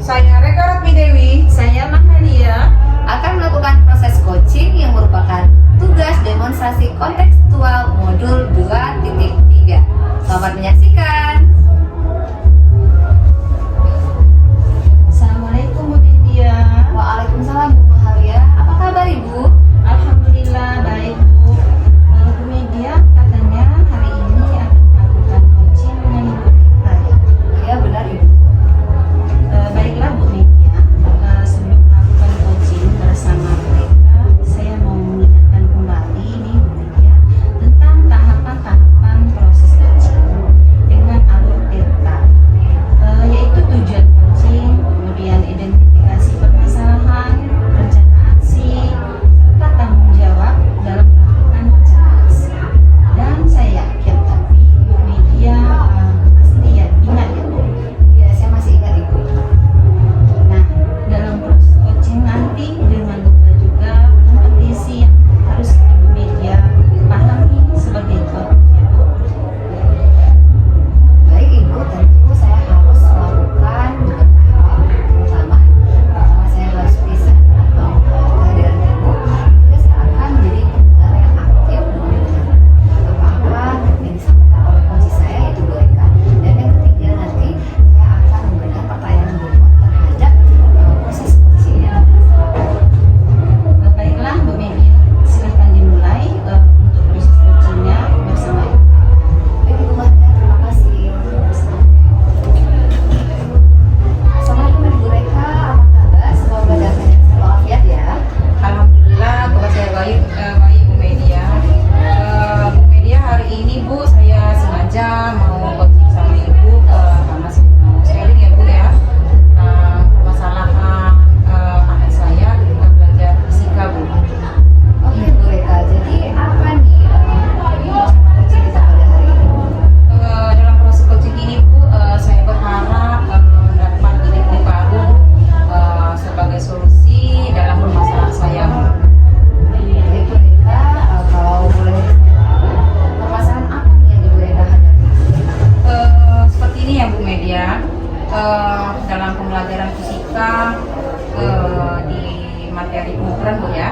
Saya Reka Ratmi Dewi. Saya Mahalia akan melakukan proses coaching yang merupakan tugas demonstrasi kontekstual modul 2.3. Selamat menyaksikan. Assalamualaikum Bu Lydia. Waalaikumsalam Bu Mahalia. Apa kabar Ibu? Alhamdulillah baik Bu. Bu Media katanya hari ini akan melakukan coaching dengan Ibu Rita ya. Ya benar Ibu. Baiklah Bu Media, sebelum melakukan coaching bersama mereka, saya mau mengingatkan kembali nih Bu Media tentang tahapan-tahapan proses coaching dengan alur TETA, yaitu tujuan coaching, kemudian identifikasi permasalahan, rencana aksi, serta tanggung jawab dalam melakukan rencana aksi. Dan saya yakin tapi Bu Media pasti ya ingat ya Bu. Ya saya masih ingat Ibu. Nah, dalam proses coaching nanti jangan lupa juga kompetisi yang harus Ibu Media pahami sebagai coach ya Bu. Baik Ibu, tentu saya harus melakukan bertahap. Pertama saya harus riset atau kehadiran Ibu. Kemudian saya akan menjadi pendengar yang aktif mendengar apa-apa yang disampaikan oleh coach saya yaitu Bu Eka. Dan yang ketiga nanti saya akan memberikan pertanyaan bobot terhadap proses coaching yang Baiklah Bu Media, silahkan dimulai untuk proses coachingnya bersama Ibu. Baik Ibu Maria, terima kasih. Assalamualaikum Ibu Reka, apa kabar? Semoga dalam keadaan walafiat ya. Alhamdulillah kabar saya baik, baik Bu Media. Bu Media hari ini Bu saya sengaja mau coaching sama Ibu karena saya mau sharing ya Bu ya tentang permasalahan anak saya ketika belajar fisika Bu. Oke Bu Reka, jadi apa nih rencana coaching kita pada hari ini? Dalam proses coaching ini Bu, saya berharap dapat ide-ide baru sebagai solusi dalam permasalahan saya Bu. Baik Bu Reka, kalau boleh saya tahu permasalahan apa nih yang Ibu Reka hadapi? Seperti ini ya Bu Media, dalam pembelajaran fisika di materi pengukuran Bu ya,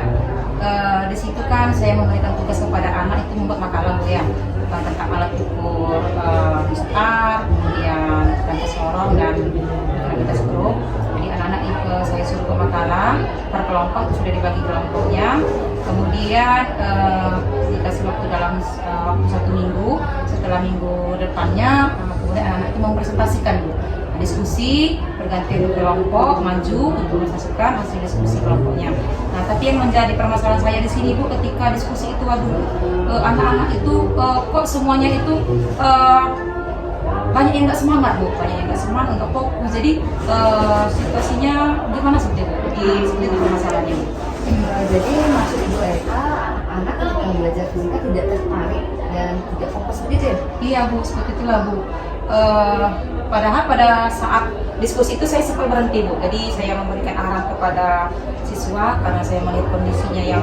di situ kan saya memberikan tugas kepada anak itu membuat makalah Bu ya, tentang alat ukur mistar, kemudian kanvas sorong dan gravitas skrup. Jadi anak-anak itu saya suruh buat makalah per kelompok, itu sudah dibagi kelompoknya. Kemudian dikasih waktu dalam waktu 1 minggu. Setelah minggu depannya, kemudian anak-anak itu mempresentasikan Bu. Diskusi bergantian kelompok maju untuk mempresentasikan hasil diskusi kelompoknya. Nah, tapi yang menjadi permasalahan saya di sini Bu, ketika diskusi itu waduh, anak-anak itu kok semuanya itu banyak yang nggak semangat Bu, banyak yang nggak semangat, nggak fokus. Jadi situasinya gimana seperti itu? Seperti itu permasalahannya Bu. Jadi maksud Ibu Reka, anak ketika belajar fisika tidak tertarik dan tidak fokus begitu ya? Iya Bu, seperti itulah Bu. Padahal pada saat diskusi itu saya sempat berhenti Bu. Jadi saya memberikan arahan kepada siswa karena saya melihat kondisinya yang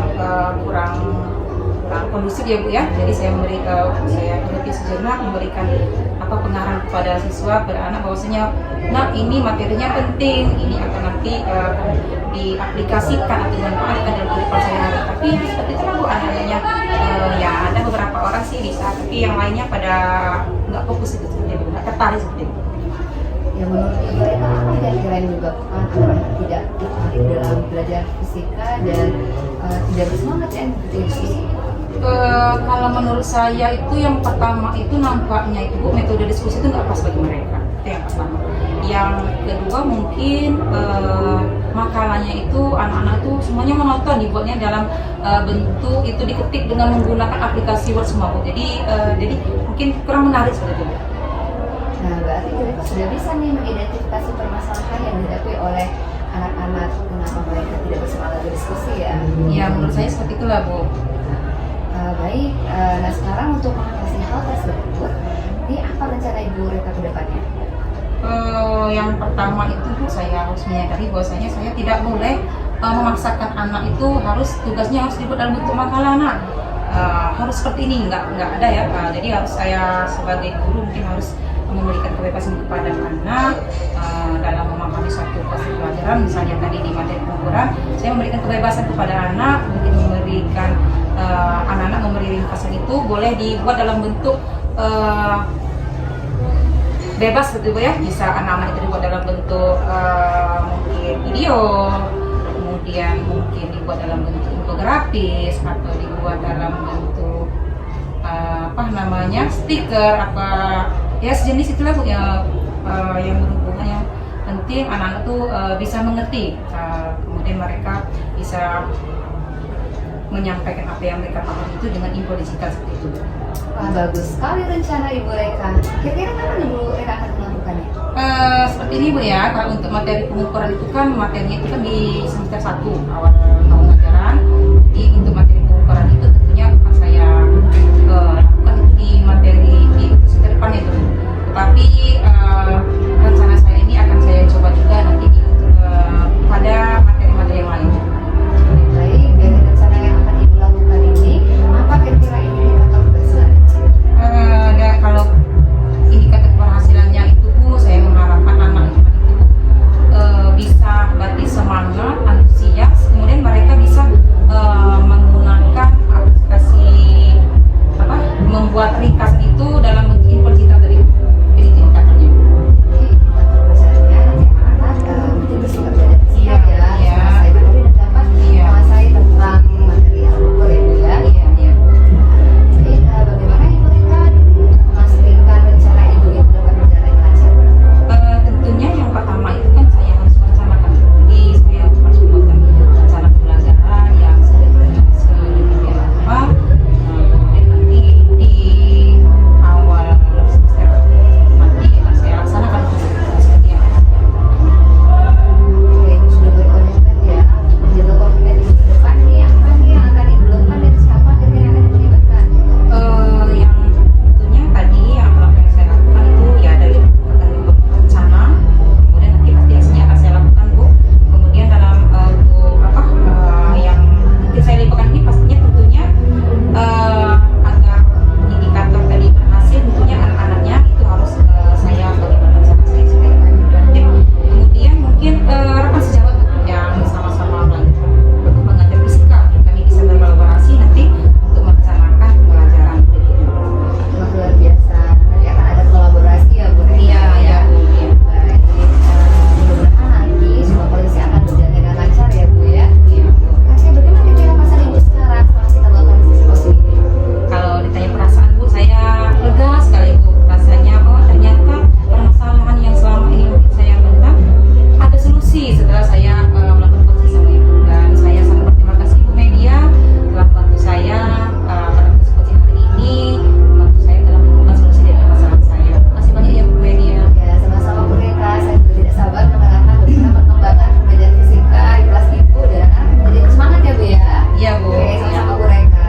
kurang kondusif ya Bu ya. Jadi saya berhenti sejenak memberikan pengarahan kepada siswa, kepada anak bahwasanya nah ini materinya penting, ini akan nanti diaplikasikan atau dimanfaatkan dalam kehidupan sehari-hari. Tapi seperti itu Bu, anak-anaknya ya ada beberapa orang sih bisa, tapi yang lainnya pada nggak fokus itu seperti itu, nggak tertarik seperti itu. Ya menurut Ibu Reka apa kira-kira yang menyebabkan anak-anak tidak tertarik dalam belajar fisika dan tidak bersemangat ya untuk diskusi? Kalau menurut saya itu yang pertama itu nampaknya itu Bu, metode diskusi itu nggak pas bagi mereka. Itu yang pertama. Yang kedua mungkin makalahnya itu anak-anak itu semuanya monoton dibuatnya dalam bentuk itu diketik dengan menggunakan aplikasi Word semua Bu. Jadi mungkin kurang menarik seperti itu. Nah berarti Ibu Reka sudah bisa nih mengidentifikasi permasalahan yang dihadapi oleh anak-anak kenapa mereka tidak bersemangat berdiskusi ya? Ya menurut saya seperti itulah Bu. Baik, nah sekarang untuk mengatasi hal tersebut, ini apa rencana Ibu Reka ke depannya? Yang pertama itu Bu, saya harus menyadari bahwasanya saya tidak boleh memaksakan anak itu tugasnya harus dibuat dalam bentuk makalah anak. Harus seperti ini, nggak ada ya. Jadi harus saya sebagai guru mungkin harus memberikan kebebasan kepada anak dalam memahami suatu pembelajaran, misalnya tadi di materi pengukuran, saya memberikan kebebasan kepada anak, mungkin memberikan anak-anak memberi ringkasan itu boleh dibuat dalam bentuk bebas gitu ya, bisa anak-anak itu dibuat dalam bentuk mungkin video, kemudian mungkin dibuat dalam bentuk infografis atau dibuat dalam bentuk stiker apa ya sejenis itulah ya, yang berhubungan, yang penting anak-anak tuh bisa mengerti, kemudian mereka bisa menyampaikan apa yang mereka paham itu dengan info digital seperti itu. Wah, bagus sekali rencana Ibu Reka. Kira-kira kapan Ibu Reka akan melakukannya? Seperti ini Bu ya, kalau untuk materi pengukuran itu kan materinya itu kan di semester 1 awal tahun ajaran. Jadi untuk materi pengukuran itu tentunya akan saya lakukan itu di materi di semester depan itu. Tetapi rencana saya ini akan saya coba juga nanti pada materi-materi yang lain. Baik, dari rencana yang akan Ibu lakukan ini, apa kira-kira indikator keberhasilannya? Kalau indikator keberhasilannya itu Bu, saya mengharapkan anak-anak itu bisa berarti semangat, antusias, kemudian mereka bisa menggunakan aplikasi membuat ringkas itu dalam bentuk info digital tadi. Jadi itu indikatornya. Jadi indikator keberhasilannya nanti anak-anak mungkin bersikap tidak siap ya, Iya. selesai materi dan dapat Iya. menguasai tentang materi yang ukur ya Bu ya. Iya. Jadi bagaimana Ibu Reka memastikan rencana Ibu itu dapat berjalan dengan lancar? Tentunya yang pertama itu kan saya harus merencanakan. Jadi saya harus membuatkan rencana pembelajaran yang sedemikian rupa. Kemudian nanti di awal semester nanti akan saya laksanakan seperti apa. Oke, Ibu sudah berkomitmen ya untuk menjaga komitmen Ibu ke depan nih, apa nih yang akan Ibu lakukan dan siapa kira-kira yang akan Ibu libatkan? Yang tentunya tadi yang saya lakukan itu ya dari akan membuat rencana, kemudian nanti pasti aksinya akan saya lakukan Bu. Kemudian dalam untuk yang mungkin saya libatkan ini pastinya tentunya agar indikator tadi berhasil, tentunya anak-anaknya itu harus saya bagaimana cara saya supaya efektif. Kemudian mungkin rekan sejawat Bu, yang sama-sama mengajar fisika, kami bisa berkolaborasi nanti untuk merencanakan pembelajaran berikutnya. Wah, luar biasa. Nanti akan ada kolaborasi ya Bu Reka. Iya, iya, Bu. Iya. Baik, mudah-mudahan nanti semua polisi akan berjalan dengan lancar ya Bu ya. Iya, Bu. Oke, bagaimana kira-kira perasaan Ibu sekarang setelah kita melakukan diskusi ini? Kalau ditanya perasaan Bu, saya lega sekali Bu. Rasanya ternyata permasalahan yang selama ini mungkin saya pendam ada solusi setelah saya melakukan komunikasi sama Ibu, dan saya sangat berterima kasih Bu Media telah membantu saya pada diskusi hari ini, membantu saya dalam menemukan solusi dari masalah saya. Terima kasih banyak ya Bu Media. Ya, sama-sama Bu Reka. Saya juga tidak sabar mendengarkan bagaimana perkembangan pembelajaran fisika di kelas Ibu dan anak menjadi semangat ya Bu ya. Iya Bu. Oke, sama-sama Bu Reka.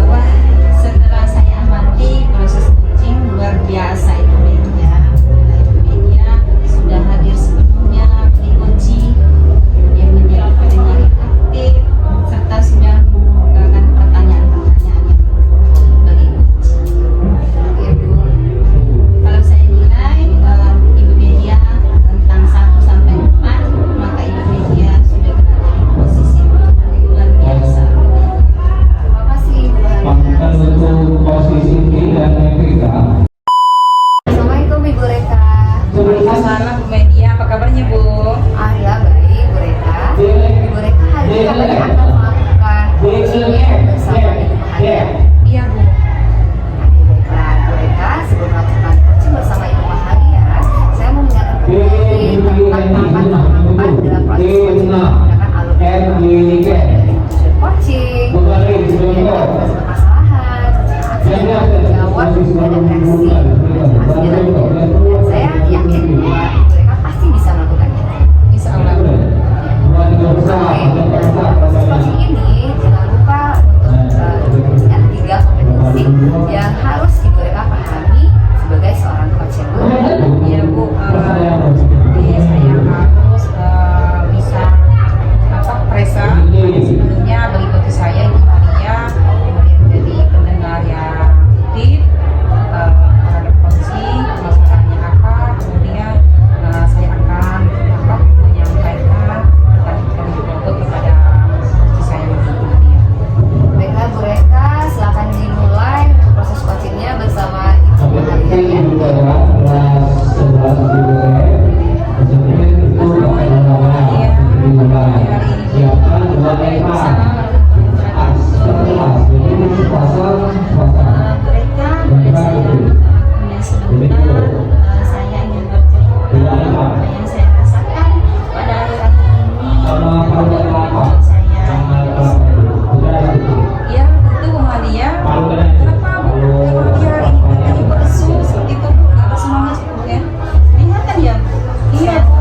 Wah, setelah saya amati proses coaching luar biasa Ibu Media. Ibu Media sudah hadir sepenuhnya di coaching, kemudian menjawab dengan aktif, serta sudah membukakan pertanyaan-pertanyaan yang bagi coaching. Oke Bu. Kalau saya nilai Ibu Media tentang 1 sampai 4, maka Ibu Media sudah berada di posisi yang luar biasa. Terima kasih Bu Pangkat Hania. untuk posisi D dan Etika. Assalamualaikum Ibu Reka. Waalaikumsalam Bu Media, apa kabarnya Bu? Ya baik Bu Reka. Ibu Reka hari ini katanya akan melakukan coaching bersama Ibu Hania. Iya Bu. Baiklah Bu Reka, sebelum melakukan coaching bersama Ibu Hania, saya mau mengingatkan kembali tentang tahapan-tahapan dalam proses coaching menggunakan alur dari tujuan coaching, kemudian permasalahan, jawab, dan reaksi. Hasilnya nanti. Dan saya yakin bahwa Ibu Reka pasti bisa melakukannya. Insya Allah. Oke, nah, proses coaching ini jangan lupa yang saya rasakan pada akhir-akhir ini Sama kalau ada apa? saya Sama kalau ada itu. Ya tentu Bu Malia. Kenapa Bu Malia ini katanya bersu seperti itu Bu? Gak bersemangat Bu ya? kelihatan ya Bu. Iya Bu.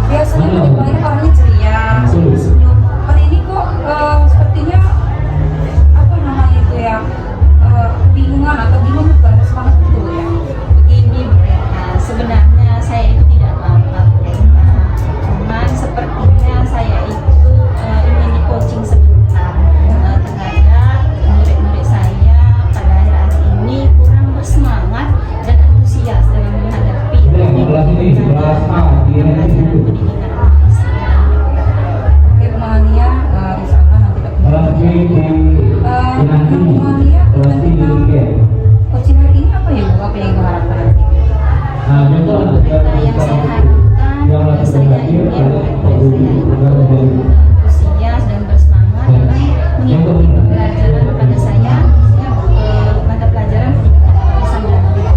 Biasanya Bu Malia orangnya ceria, senyum. Kali ini kok sepertinya apa namanya itu ya? Kebingungan atau gimana bukan bersemangat gitu Bu ya? Begini Bu Reka, sebenarnya saya itu tidak apa-apa Bu Reka, cuman sepertinya saya itu ingin di coaching sebentar terhadap murid-murid saya pada akhir-akhir ini kurang bersemangat dan antusias dalam menghadapi Sebelah sini, sebelah A, dia nanti pelajaran itu. pendidikan agama Islam. Oke Bu Malia, insya Allah nanti dapat Kalau di nanti, Bu Malia, kalau nanti di coaching hari ini apa ya Bu? Apa yang Ibu harapkan nanti? Nah, contoh Mereka yang saya harapkan, saya ingin murid-murid saya itu antusias dan bersemangat dalam mengikuti pembelajaran pada saya mata pelajaran pendidikan agama Islam dan budaya.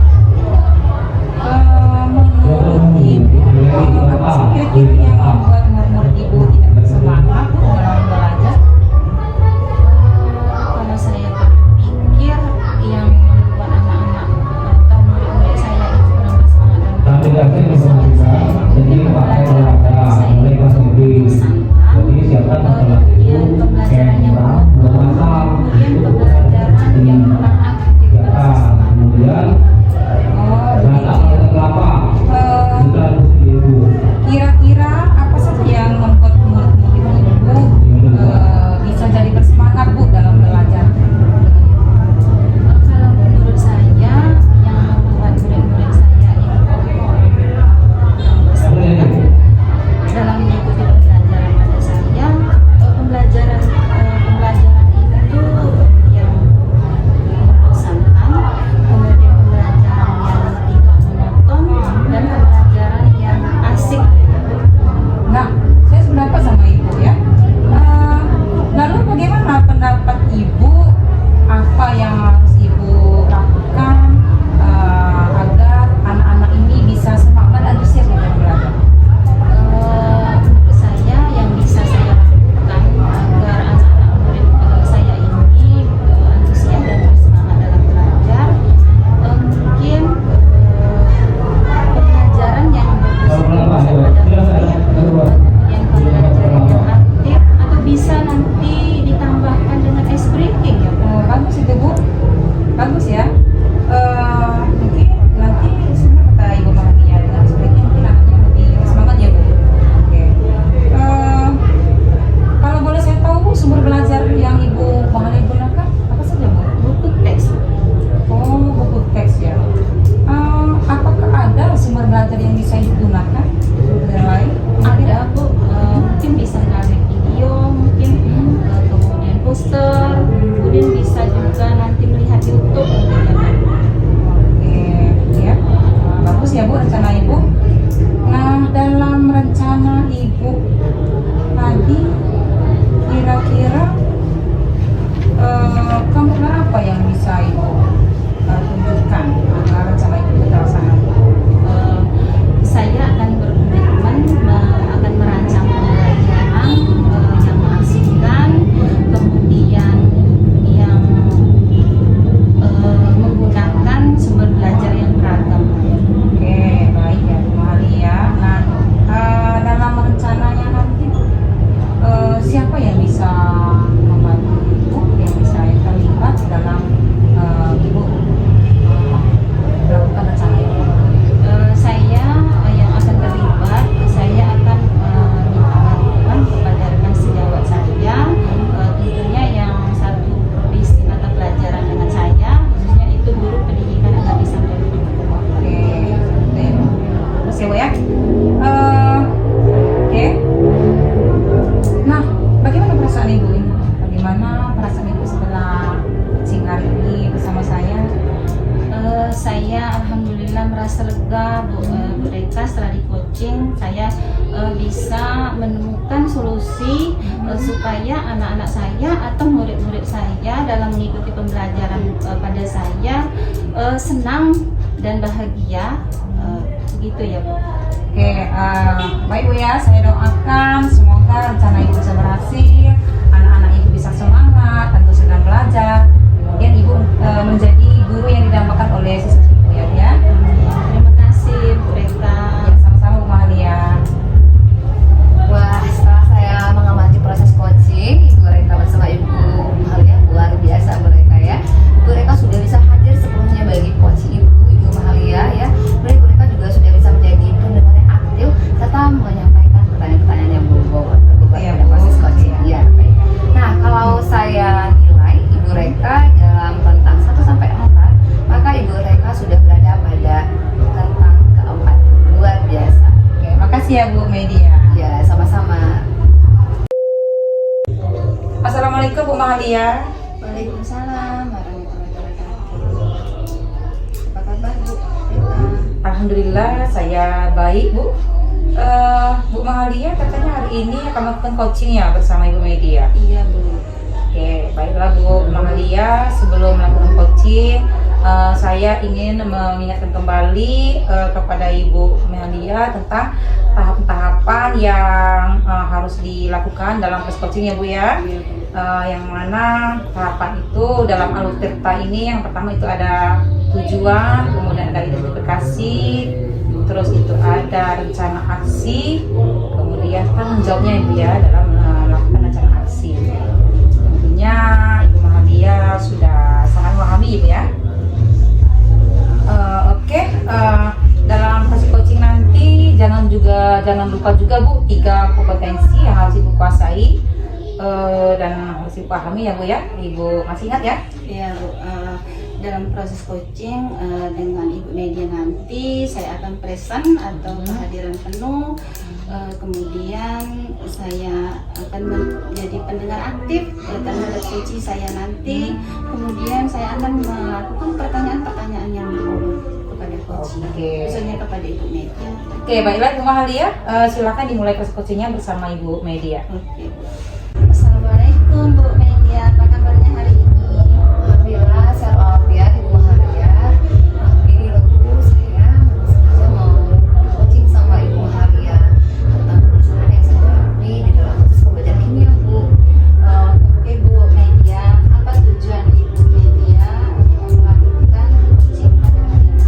Menurut Ibu, apa sih kira-kira yang membuat murid-murid Ibu tidak bersemangat Bu dalam belajar? Kalau saya berpikir yang membuat anak-anak atau murid-murid saya itu kurang bersemangat dalam tapi kasih informasikan, jadi pakai olahraga, mulai kelas lebih. Jadi siapkan masalah itu, pembelajaran yang camera, bermasalah, kemudian pembelajaran yang kurang aktif pada siapkan. siswa. Kemudian Oh, data begitu. kelapa, Eh, bukan ibu. Kira-kira apa saja yang membuat murid-murid Ibu bisa jadi bersemangat Bu dalam belajar? Kalau menurut saya yang membuat murid-murid saya itu kurang bersemangat dalam mengikuti pembelajaran pada saya, pembelajaran itu yang membosankan, kemudian pembelajaran yang tidak monoton, dan pembelajaran yang asik. Nah, saya sependapat sama Ibu ya. Lalu bagaimana pendapat Ibu? Apa yang harus Ibu lakukan agar anak-anak ini bisa semangat dan antusias dalam belajar? Menurut saya yang bisa saya lakukan agar anak-anak murid saya ini antusias dan bersemangat dalam belajar, mungkin pembelajaran yang berfokus pada topik, kemudian pembelajaran yang aktif, atau bisa nanti ditambahkan dengan ice breaking ya Bu. Bagus itu Bu, bagus ya. Mungkin nanti sebenarnya kata Ibu Maria dengan sebaiknya mungkin anaknya lebih semangat ya Bu. Oke. Kalau boleh saya tahu Bu, sumber belajar yang Ibu Maria gunakan apa saja Bu? Buku teks. Oh, buku teks ya. Apakah ada sumber belajar yang bisa digunakan? Sumber lain? Ada Bu, mungkin bisa melalui video, mungkin kemudian poster, kemudian bisa juga nanti melihat YouTube mungkin ya Bu. Oke, ya. Bagus ya Bu rencana Ibu. Nah, dalam rencana Ibu tadi kira-kira kemudian apa yang bisa Ibu tunjukkan agar rencana Ibu terlaksana? Saya akan berkomitmen akan merancang pembelajaran yang mengasihkan, kemudian yang menggunakan sumber belajar yang beragam. Oke, baik ya Bu Maria. Nah, dalam rencananya nanti siapa yang bisa membantu Ibu, yang bisa terlibat dalam Ibu melakukan rencana itu? Saya yang akan terlibat, saya akan minta bantuan kepada rekan sejawat saya, tentunya yang satu provisi mata pelajaran dengan saya, khususnya itu guru pendidikan agama Islam dan budaya. Oke, terus ya Bu ya. Oke. Nah, bagaimana perasaan Ibu ini? Bagaimana perasaan Ibu setelah singkat ini bersama saya? Saya alhamdulillah merasa lega Bu Reka, setelah di coaching saya bisa menemukan solusi supaya anak-anak saya atau murid-murid saya dalam mengikuti pembelajaran pada saya senang dan bahagia, begitu ya Bu. Oke, Baik Bu ya, saya doakan semoga rencana Ibu bisa berhasil, anak-anak Ibu bisa semangat, tentu sedang belajar, kemudian Ibu menjadi guru yang didambakan oleh siswa Ibu ya. Terima kasih Bu Rita. Ya, sama-sama Bu Mahalia. Wah, setelah saya mengamati proses coaching, Ibu Reka bersama Ibu Mahalia luar biasa mereka ya. Ibu Reka sudah bisa hadir sepenuhnya bagi coaching Ibu Mahalia ya. Kemudian Ibu Reka juga sudah bisa menjadi pendengar yang aktif serta menyampaikan pertanyaan-pertanyaan yang berbobot Iya, pada Bu. proses coaching. Ya, baik. Nah, kalau saya nilai Ibu Reka dalam rentang 1 sampai 4, maka Ibu Reka sudah berada pada rentang keempat. Luar biasa. Oke, makasih ya Bu Media. Ya, sama-sama. Assalamualaikum Bu Mahalia. Waalaikumsalam warahmatullahi wabarakatuh. Apa kabar Bu Rita? Alhamdulillah saya baik Bu. Bu Mahalia katanya hari ini akan melakukan coaching ya bersama Ibu Media. Iya Bu. Oke, baiklah Bu Mahalia, sebelum melakukan coaching, saya ingin mengingatkan kembali kepada Ibu Mahalia tentang tahapan-tahapan yang harus dilakukan dalam proses coaching ya Bu ya. Iya Bu. Yang mana tahapan itu dalam alur tirta ini yang pertama itu ada tujuan, kemudian ada identifikasi, terus itu ada rencana aksi, kemudian tanggung jawabnya Ibu ya dalam melakukan rencana aksi. Tentunya Ibu Mahalia sudah sangat memahami Ibu ya. Oke, dalam proses coaching nanti jangan lupa juga Bu 3 kompetensi yang harus Ibu kuasai dan harus Ibu pahami ya Bu ya. Ibu masih ingat ya? Iya Bu. Dalam proses coaching dengan Ibu Media nanti saya akan present atau kehadiran penuh. Kemudian saya akan menjadi pendengar aktif terhadap coaching saya nanti. Kemudian saya akan melakukan pertanyaan-pertanyaan yang berbobot kepada coaching, Oke. khususnya kepada Ibu Media. Oke, baiklah Ibu Mahalia, silakan dimulai proses coachingnya bersama Ibu Media. Oke. Assalamualaikum Bu Media, apa kabarnya hari ini? Alhamdulillah sehat walafiat Ibu Mahalia. Ini loh Bu, saya sengaja mau coaching sama Ibu Mahalia tentang perusahaan yang saya jalani di dalam proses pembelajaran kimia Bu. Oke Bu Media, apa tujuan Ibu Media untuk melakukan coaching pada hari ini?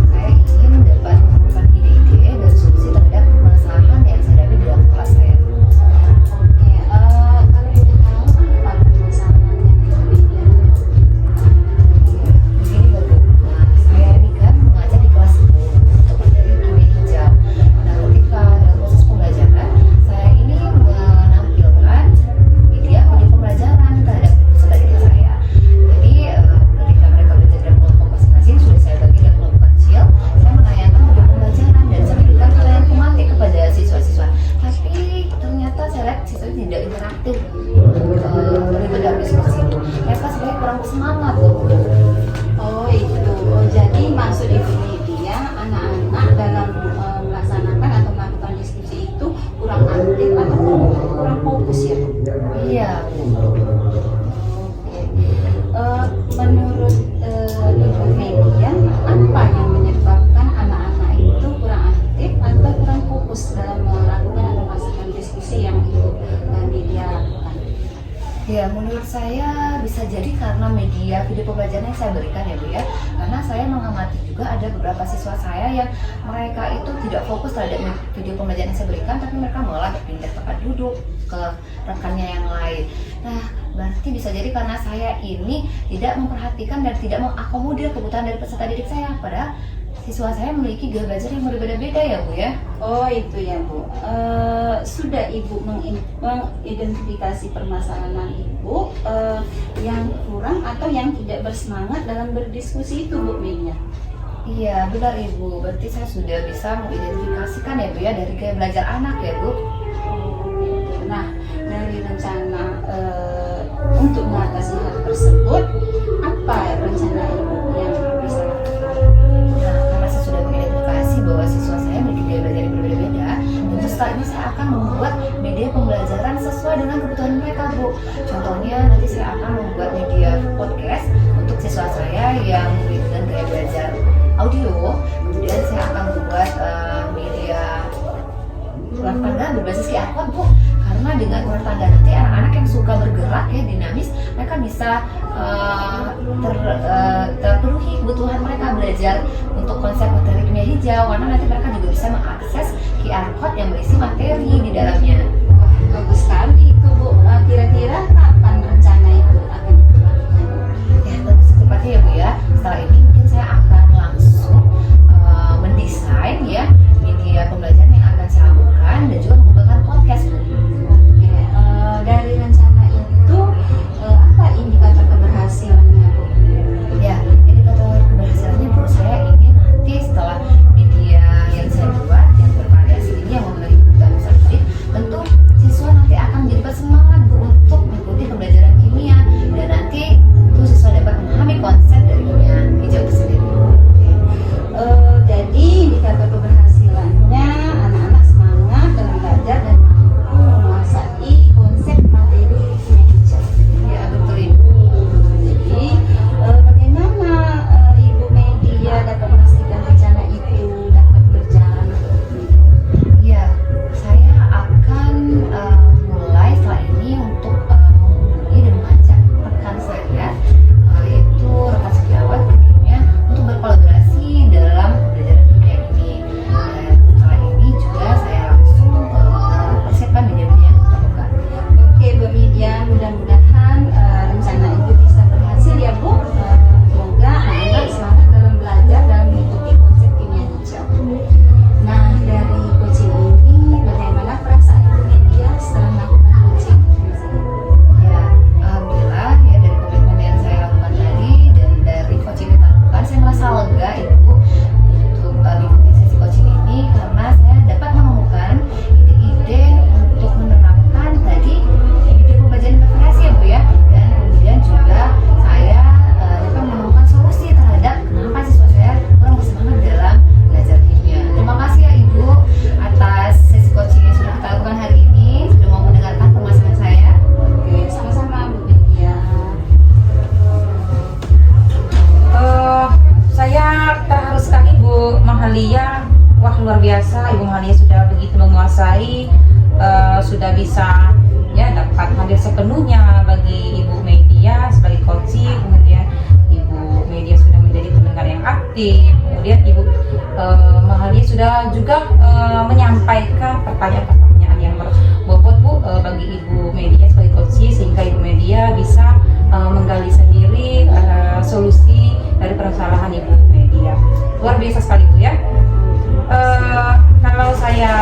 Saya ingin dapat menemukan ide-ide dan solusi terhadap permasalahan yang saya hadapi di dalam kelas saya. Oke, kalau boleh tahu apa permasalahan yang Ibu Media hadapi? Begini loh Bu, nah saya ini kan mengajar di kelas Bu untuk materi kimia hijau. Nah ketika dalam proses pembelajaran, saya ini menampilkan media pembelajaran terhadap peserta didik saya. Jadi ketika mereka belajar dalam kelompok masing-masing, sudah saya bagi dalam kelompok kecil, saya menanyakan media pembelajaran dan saya berikan pertanyaan pematik kepada siswa-siswa. Tapi ternyata saya lihat siswa tidak interaktif terlibat dalam diskusi. Mereka sebenarnya kurang bersemangat loh Bu. Oh itu, jadi maksud Ibu Media anak-anak dalam melaksanakan atau melakukan diskusi itu kurang aktif atau kurang fokus ya Bu? Iya, Menurut Ibu Media, apa yang menyebabkan anak-anak itu kurang aktif atau kurang fokus dalam melakukan atau melaksanakan diskusi yang Ibu Media lakukan? ya menurut saya bisa jadi karena media video pembelajaran yang saya berikan ya Bu ya. Karena saya mengamati juga ada beberapa siswa saya yang mereka itu tidak fokus terhadap video pembelajaran yang saya berikan, tapi mereka malah berpindah tempat duduk ke rekannya yang lain. Nah, berarti bisa jadi karena saya ini tidak memperhatikan dan tidak mengakomodir kebutuhan dari peserta didik saya. Padahal siswa saya memiliki gaya belajar yang berbeda-beda ya Bu ya. Oh itu ya Bu. Sudah Ibu mengidentifikasi permasalahan Ibu yang kurang atau yang tidak bersemangat dalam berdiskusi itu Bu Media? Iya benar Ibu, berarti saya sudah bisa mengidentifikasikan ya Bu ya dari gaya belajar anak ya Bu. Nah dari rencana untuk mengatasi hal tersebut, apa rencana Ibu yang bisa lakukan? Nah, karena saya sudah mengidentifikasi bahwa siswa saya memiliki gaya belajar yang berbeda-beda, tentu setelah ini saya akan membuat media pembelajaran sesuai dengan kebutuhan mereka Bu. Contohnya nanti saya akan membuat media podcast untuk siswa saya yang dengan gaya belajar audio. Kemudian saya akan membuat media berbasis QR code Bu, karena dengan ular tangga nanti anak-anak yang suka bergerak ya, dinamis, mereka bisa terpenuhi kebutuhan mereka belajar untuk konsep materi kimia hijau, karena nanti mereka juga bisa mengakses QR code yang berisi materi di dalamnya. Wah, bagus sekali itu Bu. Kira-kira kapan rencana itu akan dilakukan? Ya tentu secepatnya ya Bu ya. Setelah ini mungkin saya akan langsung mendesain ya media pembelajaran yang akan saya lakukan dan juga menggunakan podcast Bu. Oke, dari rencana itu apa indikator keberhasilannya Bu? Ya, indikator keberhasilannya Bu, saya ingin nanti setelah media yang saya buat yang bervariasi ini yang memenuhi kebutuhan satelit, tentu siswa nanti akan menjadi bersemangat Bu untuk mengikuti pembelajaran kimia, dan nanti tentu siswa dapat memahami konsep dari kimia hijau itu sendiri. Jadi indikator keberhasilannya anak-anak semangat dalam belajar dan mampu menguasai konsep materi kimia hijau. Ya betul Ibu. Jadi bagaimana Ibu Media dapat memastikan rencana itu dapat berjalan? Ya, saya akan mulai setelah ini untuk menghubungi dan mengajak rekan saya, yaitu rekan sejawat kimia, untuk berkolaborasi dalam pembelajaran kimia ini. Dan setelah ini juga saya langsung persiapkan media-media yang kita buka. Oke Bu Media, mudah-mudahan rencana itu bisa berhasil ya Bu. Semoga anak-anak semangat dalam belajar dalam mengikuti konsep kimia hijau. Nah, dari coaching ini bagaimana perasaan Bu Media setelah melakukan coaching? Ya, alhamdulillah ya, dari komitmen yang saya lakukan tadi dan dari coaching yang kita lakukan, saya merasa lega Ibu untuk mengikuti sesi coaching ini, karena saya dapat menemukan ide-ide untuk menerapkan tadi ide pembelajaran bervariasi ya Bu ya, dan kemudian juga saya dapat menemukan solusi terhadap kenapa siswa saya kurang bersemangat dalam belajar kimia. Terima kasih ya Ibu atas sesi coaching yang sudah kita lakukan hari ini, sudah mau mendengarkan permasalahan saya. Oke, sama-sama Bu Media. Saya terharu sekali Bu Mahalia. Wah, luar biasa, Ibu Mahalia sudah begitu menguasai, sudah bisa ya dapat hadir sepenuhnya bagi Ibu Media sebagai coaching. Kemudian Ibu Media sudah menjadi pendengar yang aktif. Kemudian Ibu Mahalia sudah juga menyampaikan pertanyaan-pertanyaan yang berbobot Bu bagi Ibu Media sebagai coaching, sehingga Ibu Media bisa menggali sendiri solusi dari permasalahan Ibu Media. Luar biasa sekali Bu ya. Kalau saya